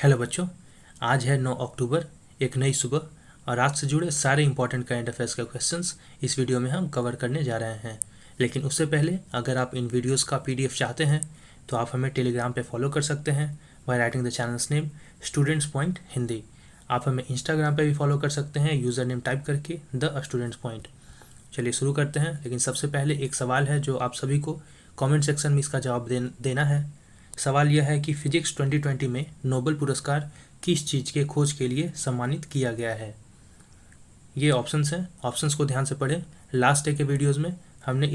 Hello बच्चों, आज है 9 अक्टूबर, एक नई सुबह और आज से जुड़े सारे इंपॉर्टेंट करंट अफेयर्स के क्वेश्चंस इस वीडियो में हम कवर करने जा रहे हैं। लेकिन उससे पहले अगर आप इन वीडियोस का पीडीएफ चाहते हैं तो आप हमें टेलीग्राम पे फॉलो कर सकते हैं by writing the channels name students point Hindi. आप हमें इंस्टाग्राम पे भी फॉलो कर सकते हैं यूज़र नेम टाइप करके द स्टूडेंट्स पॉइंट। चलिए शुरू करते हैं, लेकिन सबसे पहले एक सवाल है जो आप सभी को कमेंट सेक्शन में इसका जवाब देना है। सवाल यह है कि फिजिक्स 2020 में नोबेल पुरस्कार किस चीज़ के खोज के लिए सम्मानित किया गया है। ये ऑप्शंस हैं, ऑप्शंस को ध्यान से पढ़ें। लास्ट डे के वीडियोस में हमने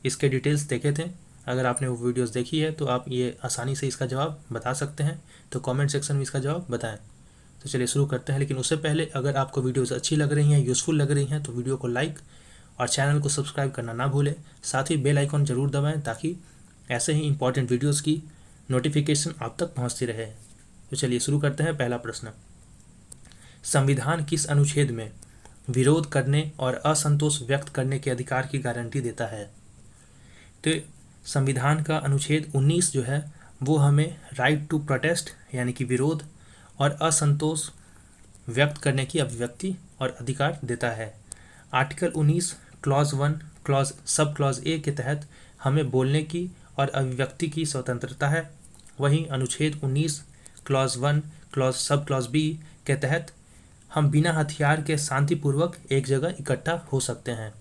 इसके डिटेल्स देखे थे। अगर आपने वो वीडियोस देखी है तो आप ये आसानी से इसका जवाब बता सकते हैं, तो कमेंट सेक्शन में इसका जवाब बताएं। तो चलिए शुरू करते हैं, लेकिन उससे पहले अगर आपको वीडियोस अच्छी लग रही हैं, यूज़फुल लग रही हैं, तो वीडियो को लाइक और चैनल को सब्सक्राइब करना ना भूलें। साथ ही बेल आइकॉन ज़रूर दबाएं ताकि ऐसे ही इंपॉर्टेंट वीडियोस की नोटिफिकेशन आप तक पहुंचती रहे। तो चलिए शुरू करते हैं। पहला प्रश्न, संविधान किस अनुच्छेद में विरोध करने और असंतोष व्यक्त करने के अधिकार की गारंटी देता है। तो संविधान का अनुच्छेद 19 जो है वो हमें राइट टू प्रोटेस्ट यानी कि विरोध और असंतोष व्यक्त करने की अभिव्यक्ति और अधिकार देता है। Article 19 clause 1 sub clause A के तहत हमें बोलने की और अभिव्यक्ति की स्वतंत्रता है। वहीं अनुच्छेद 19 क्लॉज 1 सब क्लॉज बी के तहत हम बिना हथियार के शांतिपूर्वक एक जगह इकट्ठा हो सकते हैं।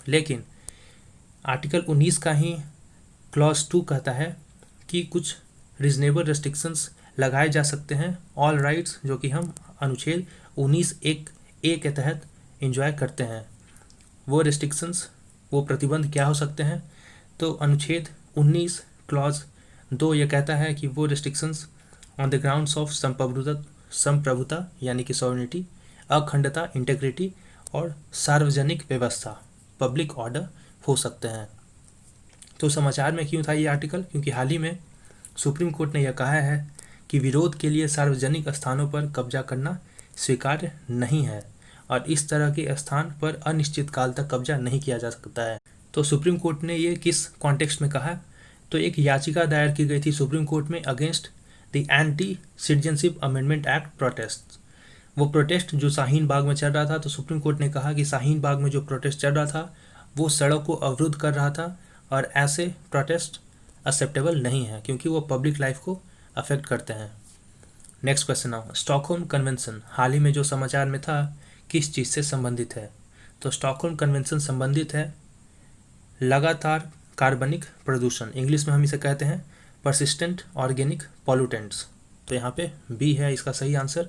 लेकिन आर्टिकल 19 का ही क्लॉज 2 कहता है कि कुछ रीजनेबल रेस्ट्रिक्शंस लगाए जा सकते हैं, ऑल राइट्स जो कि हम अनुच्छेद 19 एक ए के तहत एंजॉय करते हैं। वो रेस्ट्रिक्शंस, वो प्रतिबंध क्या हो सकते हैं। तो अनुच्छेद 19 क्लॉज 2 ये कहता है कि वो restrictions on the grounds of संप्रभुता यानी कि सॉवरेनिटी, अखंडता, इंटेग्रिटी और सार्वजनिक व्यवस्था, पब्लिक ऑर्डर हो सकते हैं। तो समाचार में क्यों था ये आर्टिकल, क्योंकि हाल ही में सुप्रीम कोर्ट ने यह कहा है कि विरोध के लिए सार्वजनिक स्थानों पर कब्जा करना स्वीकार्य नहीं है और इस तरह के स्थान पर अनिश्चित काल तक कब्जा नहीं किया जा सकता है। तो सुप्रीम कोर्ट ने ये किस कॉन्टेक्स्ट में कहा, तो एक याचिका दायर की गई थी सुप्रीम कोर्ट में against the anti citizenship amendment act protest. वो प्रोटेस्ट जो शाहीन बाग में चल रहा था, तो सुप्रीम कोर्ट ने कहा कि शाहीन बाग में जो प्रोटेस्ट चल रहा था वो सड़क को अवरुद्ध कर रहा था और ऐसे प्रोटेस्ट एक्सेप्टेबल नहीं है क्योंकि वो पब्लिक लाइफ को अफेक्ट करते हैं। नेक्स्ट क्वेश्चन आओ, स्टॉकहोम कन्वेंशन हाल ही में जो समाचार में था किस चीज़ से संबंधित है। तो स्टॉकहोम कन्वेंशन संबंधित है लगातार कार्बनिक प्रदूषण, इंग्लिश में हम इसे कहते हैं परसिस्टेंट ऑर्गेनिक पॉल्यूटेंट्स। तो यहाँ पे बी है इसका सही आंसर।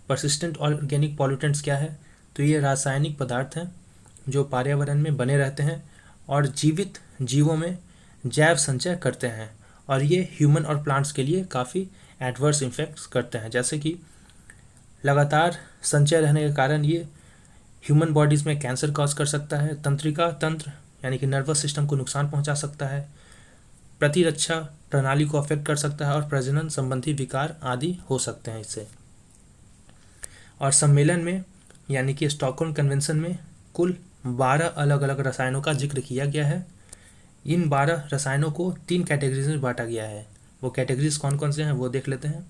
परसिस्टेंट ऑर्गेनिक पॉल्यूटेंट्स क्या है, तो ये रासायनिक पदार्थ हैं जो पर्यावरण में बने रहते हैं और जीवित जीवों में जैव संचय करते हैं और ये ह्यूमन और प्लांट्स के लिए काफ़ी एडवर्स इफेक्ट्स करते हैं। जैसे कि लगातार संचय रहने के कारण ये ह्यूमन बॉडीज़ में कैंसर कॉज कर सकता है, तंत्रिका तंत्र यानी कि नर्वस सिस्टम को नुकसान पहुंचा सकता है, प्रतिरक्षा प्रणाली को अफेक्ट कर सकता है और प्रजनन संबंधी विकार आदि हो सकते हैं इससे। और सम्मेलन में यानी कि स्टॉकहोम कन्वेंशन में कुल 12 अलग अलग रसायनों का जिक्र किया गया है। इन 12 रसायनों को 3 कैटेगरीज में बांटा गया है। वो कैटेगरीज कौन कौन से हैं वो देख लेते हैं।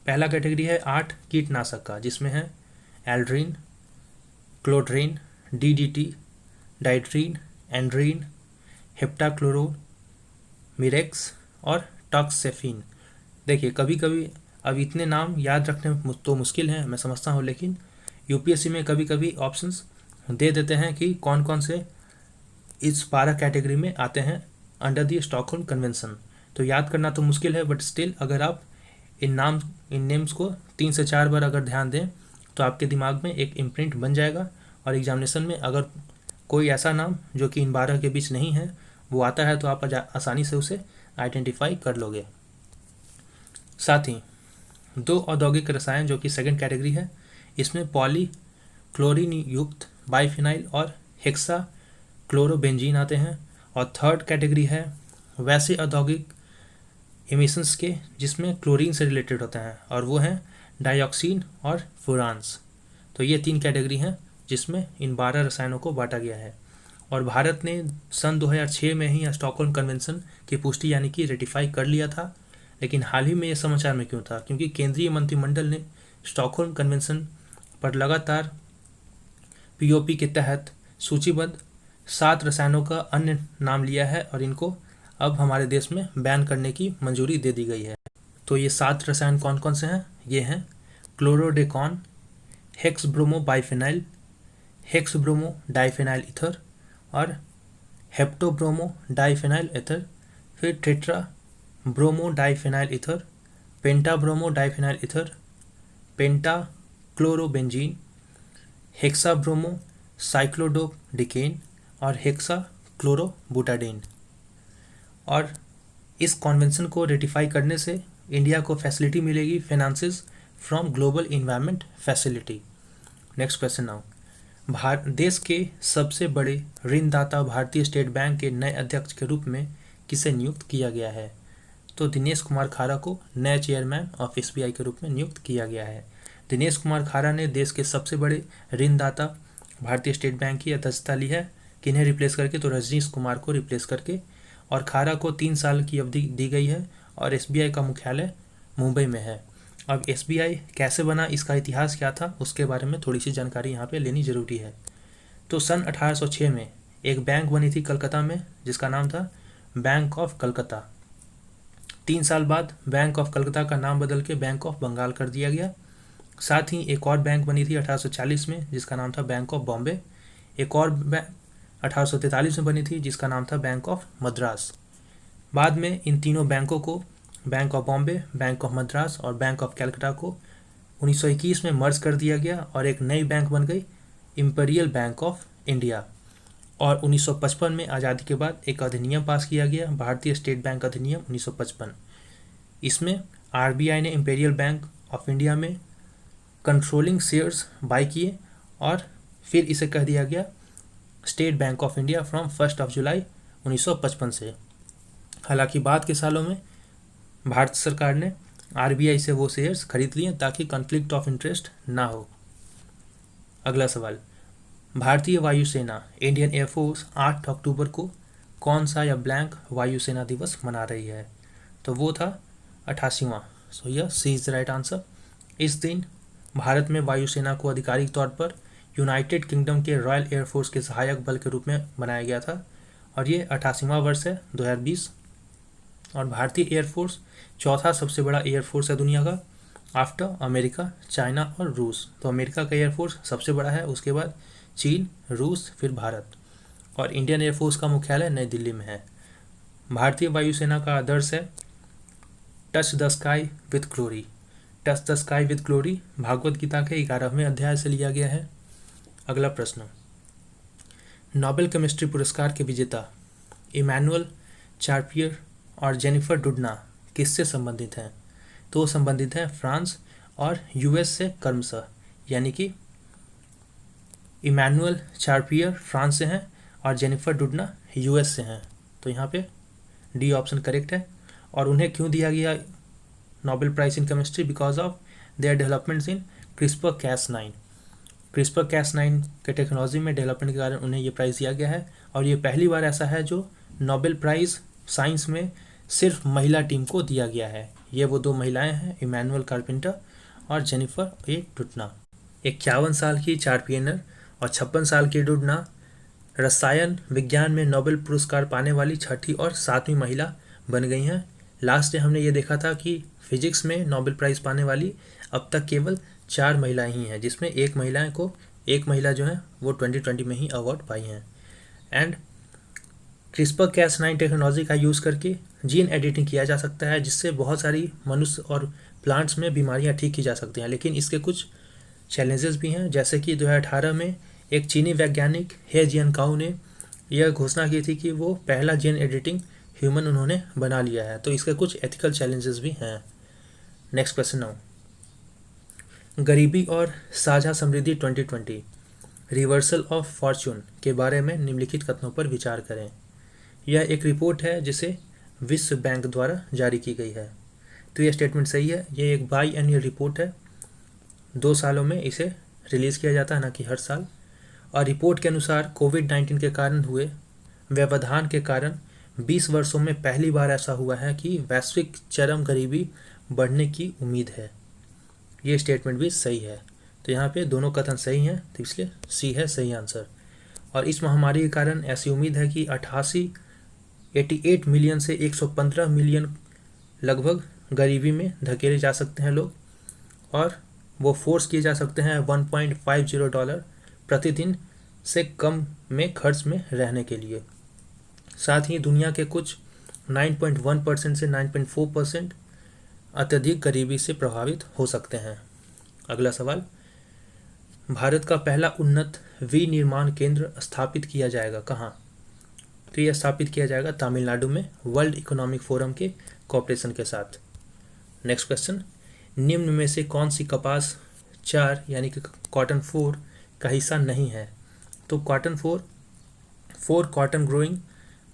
पहला कैटेगरी है 8 कीटनाशक का, जिसमें है एल्ड्रीन, क्लोड्रीन, डीडीटी, डाइट्रीन, एंड्रीन, हेप्टाक्लोरो, मिरेक्स और टॉक्सेफिन। देखिए कभी कभी अब इतने नाम याद रखने तो मुश्किल हैं, मैं समझता हूँ, लेकिन यूपीएससी में कभी कभी ऑप्शंस दे देते हैं कि कौन कौन से इस 12 कैटेगरी में आते हैं अंडर द स्टॉकहोम कन्वेंशन। तो याद करना तो मुश्किल है, बट स्टिल अगर आप इन नेम्स को 3 से 4 बार अगर ध्यान दें तो आपके दिमाग में एक इम्प्रिंट बन जाएगा और एग्जामिनेशन में अगर कोई ऐसा नाम जो कि इन 12 के बीच नहीं है वो आता है तो आप आसानी से उसे आइडेंटिफाई कर लोगे। साथ ही 2 औद्योगिक रसायन जो कि सेकंड कैटेगरी है, इसमें पॉली क्लोरीन युक्त बाइफिनाइल और हेक्सा क्लोरोबेंजीन आते हैं। और थर्ड कैटेगरी है वैसे औद्योगिक एमिशंस के जिसमें क्लोरीन से रिलेटेड होते हैं और वो हैं डाइऑक्सीन और फुरांस। तो ये 3 कैटेगरी हैं जिसमें इन 12 रसायनों को बांटा गया है। और भारत ने सन 2006 में ही स्टॉकहोम कन्वेंशन की पुष्टि यानी कि रेटिफाई कर लिया था। लेकिन हाल ही में ये समाचार में क्यों था? क्योंकि केंद्रीय मंत्रिमंडल ने स्टॉकहोल्म कन्वेंशन पर लगातार पीओपी के तहत सूचीबद्ध 7 रसायनों का अन्य नाम लिया है और इनको अब हमारे देश में बैन करने की मंजूरी दे दी गई है। तो ये 7 रसायन कौन कौन से हैं? ये हैं chlordecone, hexabromobiphenyl, hex bromo डाइफेनाइल ether और हेप्टोब्रोमो डाइफेनाइल ईथर, फिर टेट्रा ब्रोमो डाइफेनाइल ईथर, पेंटा bromo डाइफेनाइल ether, pentachlorobenzene, hexabromocyclododecane और हेक्सा क्लोरोबुटाडीन। और इस कॉन्वेंशन को रेटिफाई करने से इंडिया को फैसिलिटी मिलेगी finances from global environment facility. Next question now, देश के सबसे बड़े ऋणदाता भारतीय स्टेट बैंक के नए अध्यक्ष के रूप में किसे नियुक्त किया गया है? तो दिनेश कुमार खारा को नए चेयरमैन ऑफ एसबीआई के रूप में नियुक्त किया गया है। दिनेश कुमार खारा ने देश के सबसे बड़े ऋणदाता भारतीय स्टेट बैंक की अध्यक्षता ली है। किन्हें रिप्लेस करके? तो रजनीश कुमार को रिप्लेस करके। और खारा को 3 साल की अवधि दी गई है और एसबीआई का मुख्यालय मुंबई में है। अब एसबीआई कैसे बना, इसका इतिहास क्या था, उसके बारे में थोड़ी सी जानकारी यहाँ पे लेनी ज़रूरी है। तो सन 1806 में एक बैंक बनी थी कलकत्ता में जिसका नाम था बैंक ऑफ कलकत्ता। 3 साल बाद बैंक ऑफ कलकत्ता का नाम बदल के बैंक ऑफ बंगाल कर दिया गया। साथ ही एक और बैंक बनी थी 1840 में जिसका नाम था बैंक ऑफ बॉम्बे। एक और बैंक 1843 में बनी थी जिसका नाम था बैंक ऑफ मद्रास। बाद में इन तीनों बैंकों को, bank of Bombay, bank of Madras और बैंक ऑफ कलकत्ता को 1921 में मर्ज कर दिया गया और एक नई बैंक बन गई इंपीरियल बैंक ऑफ इंडिया। और 1955 में आज़ादी के बाद एक अधिनियम पास किया गया, भारतीय स्टेट बैंक अधिनियम 1955। इसमें आरबीआई ने इंपीरियल बैंक ऑफ इंडिया में कंट्रोलिंग शेयर्स बाय किए और फिर इसे कह दिया गया state bank of India from 1 जुलाई 1955 से। हालांकि बाद के सालों में भारत सरकार ने आरबीआई से वो शेयर्स खरीद लिए ताकि कॉन्फ्लिक्ट ऑफ इंटरेस्ट ना हो। अगला सवाल, भारतीय वायुसेना इंडियन एयरफोर्स 8 अक्टूबर को कौन सा या ब्लैंक वायुसेना दिवस मना रही है? तो वो था 88वां। सो यह सी इज द राइट आंसर। इस दिन भारत में वायुसेना को आधिकारिक तौर पर यूनाइटेड किंगडम के रॉयल एयरफोर्स के सहायक बल के रूप में बनाया गया था और ये 88वां वर्ष है 2020। और भारतीय एयरफोर्स चौथा सबसे बड़ा एयरफोर्स है दुनिया का आफ्टर अमेरिका, चाइना और रूस। तो अमेरिका का एयरफोर्स सबसे बड़ा है, उसके बाद चीन, रूस, फिर भारत। और इंडियन एयरफोर्स का मुख्यालय नई दिल्ली में है। भारतीय वायुसेना का आदर्श है touch the sky with glory. Touch the sky with glory Bhagavad Gita के 11वें अध्याय से लिया गया है। अगला प्रश्न, नोबेल केमिस्ट्री पुरस्कार के विजेता इमैनुअल चार्पियर और जेनिफर डुडना किससे संबंधित हैं? तो संबंधित हैं फ्रांस और यूएस से क्रमशः, यानी कि इमैनुअल चार्पियर फ्रांस से हैं और जेनिफर डुडना यूएस से हैं। तो यहाँ पे डी ऑप्शन करेक्ट है। और उन्हें क्यों दिया गया Nobel prize in chemistry? Because of their developments in CRISPR-Cas9। CRISPR-Cas9 के टेक्नोलॉजी में डेवलपमेंट के कारण उन्हें ये प्राइज़ दिया गया है और ये पहली बार ऐसा है जो नोबेल प्राइज़ साइंस में सिर्फ महिला टीम को दिया गया है। ये वो 2 महिलाएं हैं, इमैनुअल कार्पेंटर और जेनिफर डुडना। 51 साल की चार्पियर और 56 साल की डुडना रसायन विज्ञान में नोबेल पुरस्कार पाने वाली 6ठी और 7वीं महिला बन गई हैं। लास्ट डे हमने ये देखा था कि फिजिक्स में नोबेल प्राइज़ पाने वाली अब तक केवल 4 महिलाएं ही हैं, जिसमें एक महिला जो है वो 2020 में ही अवार्ड पाई हैं। एंड CRISPR-Cas9 टेक्नोलॉजी का यूज़ करके जीन एडिटिंग किया जा सकता है जिससे बहुत सारी मनुष्य और प्लांट्स में बीमारियां ठीक की जा सकती हैं। लेकिन इसके कुछ चैलेंजेस भी हैं, जैसे कि 2018 में एक चीनी वैज्ञानिक हे जियानकाओ ने यह घोषणा की थी कि वो पहला जीन एडिटिंग ह्यूमन उन्होंने बना लिया है। तो इसके कुछ एथिकल चैलेंजेस भी हैं। नेक्स्ट क्वेश्चन नाउ, गरीबी और साझा समृद्धि 2020 रिवर्सल ऑफ फॉर्च्यून के बारे में निम्नलिखित कथनों पर विचार करें। यह एक रिपोर्ट है जिसे विश्व बैंक द्वारा जारी की गई है। तो यह स्टेटमेंट सही है। यह एक बाई एनुअल रिपोर्ट है, 2 सालों में इसे रिलीज़ किया जाता है, ना कि हर साल। और रिपोर्ट के अनुसार कोविड-19 के कारण हुए व्यवधान के कारण 20 वर्षों में पहली बार ऐसा हुआ है कि वैश्विक चरम गरीबी बढ़ने की उम्मीद है। ये स्टेटमेंट भी सही है। तो यहाँ पे दोनों कथन सही हैं, तो इसलिए सी है सही आंसर। और इस महामारी के कारण ऐसी उम्मीद है कि 88 मिलियन से 115 मिलियन लगभग गरीबी में धकेले जा सकते हैं लोग, और वो फोर्स किए जा सकते हैं $1.50 प्रतिदिन से कम में खर्च में रहने के लिए। साथ ही दुनिया के कुछ 9.1% से 9.4% अत्यधिक गरीबी से प्रभावित हो सकते हैं। अगला सवाल, भारत का पहला उन्नत विनिर्माण केंद्र स्थापित किया जाएगा कहाँ? तो यह स्थापित किया जाएगा तमिलनाडु में वर्ल्ड इकोनॉमिक फोरम के कोऑपरेशन के साथ। नेक्स्ट क्वेश्चन, निम्न में से कौन सी कपास 4 यानी कि कॉटन 4 का हिस्सा नहीं है? तो कॉटन 4 कॉटन ग्रोइंग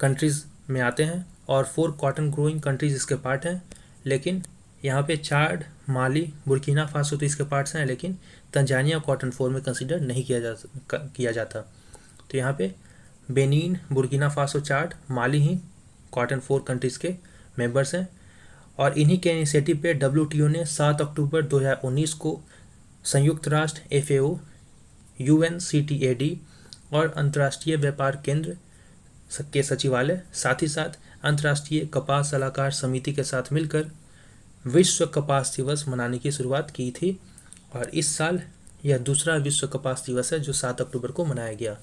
कंट्रीज़ में आते हैं और 4 कॉटन ग्रोइंग कंट्रीज़ इसके पार्ट हैं, लेकिन यहाँ पे चाड, माली, बुर्किना फासो तो इसके पार्ट्स हैं, लेकिन तंजानिया कॉटन 4 में कंसिडर नहीं किया जाता। तो यहाँ पे बेनिन, बुर्किना फासो, चाड, माली ही कॉटन 4 कंट्रीज़ के मेंबर्स हैं। और इन्हीं के इनिशिएटिव पे WTO ने 7 अक्टूबर 2019 को संयुक्त राष्ट्र, FAO, UNCTAD और अंतर्राष्ट्रीय व्यापार केंद्र के सचिवालय, साथ ही साथ अंतर्राष्ट्रीय कपास सलाहकार समिति के साथ मिलकर विश्व कपास दिवस मनाने की शुरुआत की थी। और इस साल यह दूसरा विश्व कपास दिवस है जो 7 अक्टूबर को मनाया गया।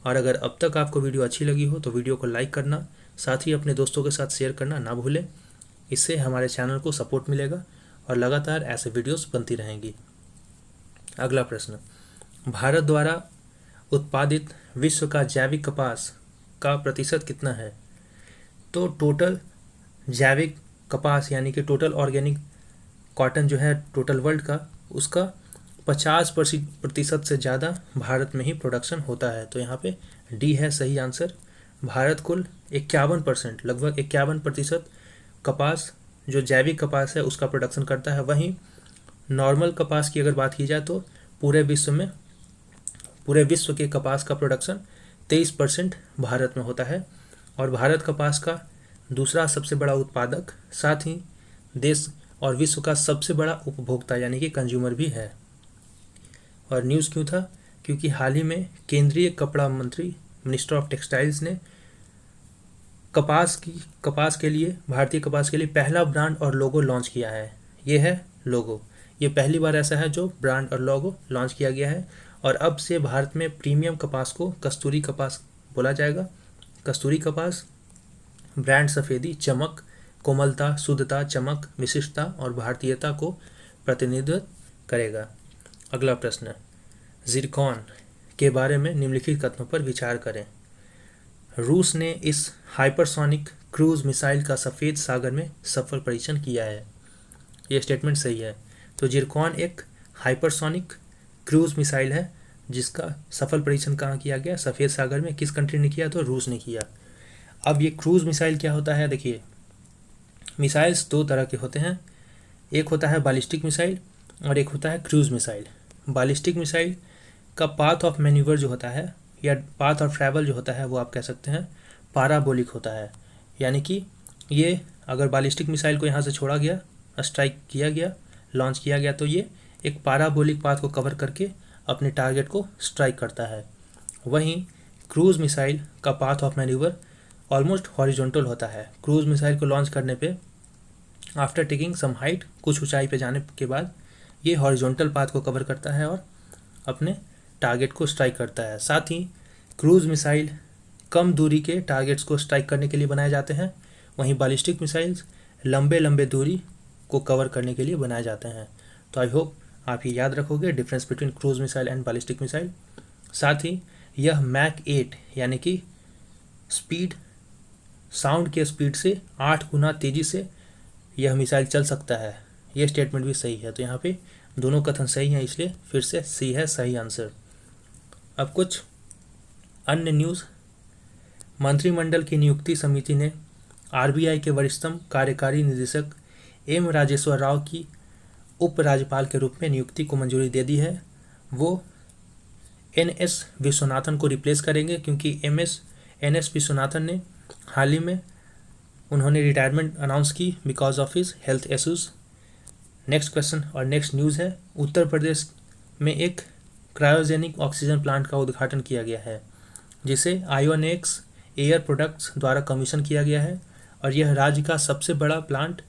और अगर अब तक आपको वीडियो अच्छी लगी हो तो वीडियो को लाइक करना, साथ ही अपने दोस्तों के साथ शेयर करना ना भूलें। इससे हमारे चैनल को सपोर्ट मिलेगा और लगातार ऐसे वीडियोस बनती रहेंगी। अगला प्रश्न, भारत द्वारा उत्पादित विश्व का जैविक कपास का प्रतिशत कितना है? तो टोटल जैविक कपास यानी कि टोटल ऑर्गेनिक कॉटन जो है टोटल वर्ल्ड का, उसका 50% से ज़्यादा भारत में ही प्रोडक्शन होता है। तो यहाँ पे डी है सही आंसर। भारत कुल 51%, लगभग 51% कपास जो जैविक कपास है उसका प्रोडक्शन करता है। वहीं नॉर्मल कपास की अगर बात की जाए तो पूरे विश्व के कपास का प्रोडक्शन 23% भारत में होता है। और भारत कपास का दूसरा सबसे बड़ा उत्पादक, साथ ही देश और विश्व का सबसे बड़ा उपभोक्ता यानी कि कंज्यूमर भी है। और न्यूज़ क्यों था? क्योंकि हाल ही में केंद्रीय कपड़ा मंत्री, मिनिस्टर ऑफ टेक्सटाइल्स ने कपास के लिए, भारतीय कपास के लिए पहला ब्रांड और लोगो लॉन्च किया है। ये है लोगो, ये पहली बार ऐसा है जो ब्रांड और लोगो लॉन्च किया गया है। और अब से भारत में प्रीमियम कपास को कस्तूरी कपास बोला जाएगा। कस्तूरी कपास ब्रांड सफ़ेदी, चमक, कोमलता, शुद्धता, चमक, विशिष्टता और भारतीयता को प्रतिनिधित्व करेगा। अगला प्रश्न, ज़िरकॉन के बारे में निम्नलिखित कथनों पर विचार करें। रूस ने इस हाइपरसोनिक क्रूज मिसाइल का सफ़ेद सागर में सफल परीक्षण किया है। ये स्टेटमेंट सही है। तो ज़िरकॉन एक हाइपरसोनिक क्रूज मिसाइल है जिसका सफल परीक्षण कहाँ किया गया? सफ़ेद सागर में। किस कंट्री ने किया? तो रूस ने किया। अब ये क्रूज मिसाइल क्या होता है? देखिए, मिसाइल्स दो तरह के होते हैं, एक होता है बैलिस्टिक मिसाइल और एक होता है क्रूज मिसाइल। बैलिस्टिक मिसाइल का पाथ ऑफ मैन्यूवर जो होता है या पाथ ऑफ ट्रैवल जो होता है वो आप कह सकते हैं पाराबोलिक होता है। यानी कि ये अगर बैलिस्टिक मिसाइल को यहाँ से छोड़ा गया, स्ट्राइक किया गया, लॉन्च किया गया, तो ये एक पाराबोलिक पाथ को कवर करके अपने टारगेट को स्ट्राइक करता है। वहीं क्रूज मिसाइल का path of manoeuvre almost horizontal होता है। क्रूज मिसाइल को लॉन्च करने पे आफ्टर टेकिंग सम हाइट, कुछ ऊंचाई पे जाने के बाद ये हॉरिजॉन्टल पाथ को कवर करता है और अपने टारगेट को स्ट्राइक करता है। साथ ही क्रूज मिसाइल कम दूरी के टारगेट्स को स्ट्राइक करने के लिए बनाए जाते हैं, वहीं बैलिस्टिक मिसाइल्स लंबे दूरी को कवर करने के लिए बनाए जाते हैं। तो आई होप आप ये याद रखोगे difference between cruise missile and ballistic missile. साथ ही यह मैक 8 यानी कि स्पीड, साउंड के स्पीड से 8 गुना तेज़ी से यह मिसाइल चल सकता है। यह स्टेटमेंट भी सही है। तो यहाँ पे दोनों कथन सही हैं, इसलिए फिर से सी है सही आंसर। अब कुछ अन्य न्यूज़। मंत्रिमंडल की नियुक्ति समिति ने RBI के वरिष्ठतम कार्यकारी निदेशक M राजेश्वर राव की उपराज्यपाल के रूप में नियुक्ति को मंजूरी दे दी है। वो NS विश्वनाथन को रिप्लेस करेंगे क्योंकि NS विश्वनाथन ने हाल ही में उन्होंने रिटायरमेंट अनाउंस की because of his health issues. Next question और नेक्स्ट न्यूज़ है, उत्तर प्रदेश में एक क्रायोजेनिक ऑक्सीजन प्लांट का उद्घाटन किया गया है जिसे आयोनेक्स एयर प्रोडक्ट्स द्वारा कमीशन किया गया है और यह राज्य का सबसे बड़ा प्लांट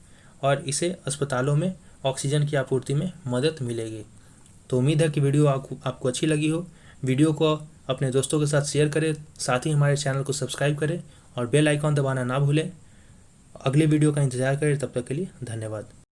और इसे अस्पतालों में ऑक्सीजन की आपूर्ति में मदद मिलेगी। तो उम्मीद है कि वीडियो आपको अच्छी लगी हो। वीडियो को अपने दोस्तों के साथ शेयर करें, साथ ही हमारे चैनल को सब्सक्राइब करें और बेल आइकॉन दबाना ना भूलें। अगले वीडियो का इंतज़ार करें, तब तक के लिए धन्यवाद।